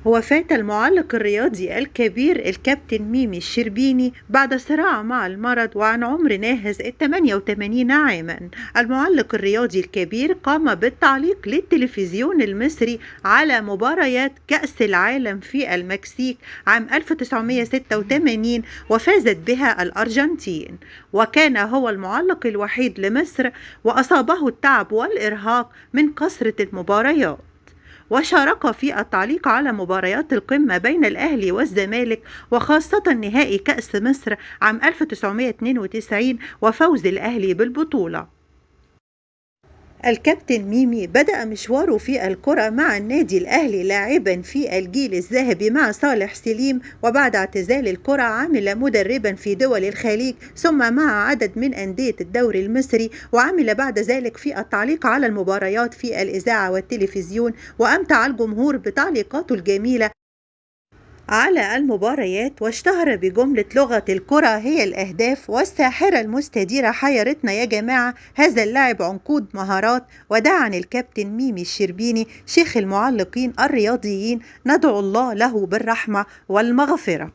وفاة المعلق الرياضي الكبير الكابتن ميمي الشربيني بعد صراع مع المرض وعن عمر ناهز 88 عاما. المعلق الرياضي الكبير قام بالتعليق للتلفزيون المصري على مباريات كأس العالم في المكسيك عام 1986 وفازت بها الأرجنتين، وكان هو المعلق الوحيد لمصر وأصابه التعب والإرهاق من كثرة المباريات. وشارك في التعليق على مباريات القمة بين الأهلي والزمالك، وخاصة نهائي كأس مصر عام 1992 وفوز الأهلي بالبطولة. الكابتن ميمي بدأ مشواره في الكرة مع النادي الأهلي لاعبا في الجيل الذهبي مع صالح سليم، وبعد اعتزال الكرة عمل مدربا في دول الخليج ثم مع عدد من أندية الدوري المصري، وعمل بعد ذلك في التعليق على المباريات في الإذاعة والتلفزيون، وأمتع الجمهور بتعليقاته الجميلة على المباريات، واشتهر بجملة لغة الكرة هي الأهداف، والساحرة المستديرة حيرتنا يا جماعة، هذا اللاعب عنقود مهارات. ودعا الكابتن ميمي الشربيني شيخ المعلقين الرياضيين ندعو الله له بالرحمة والمغفرة.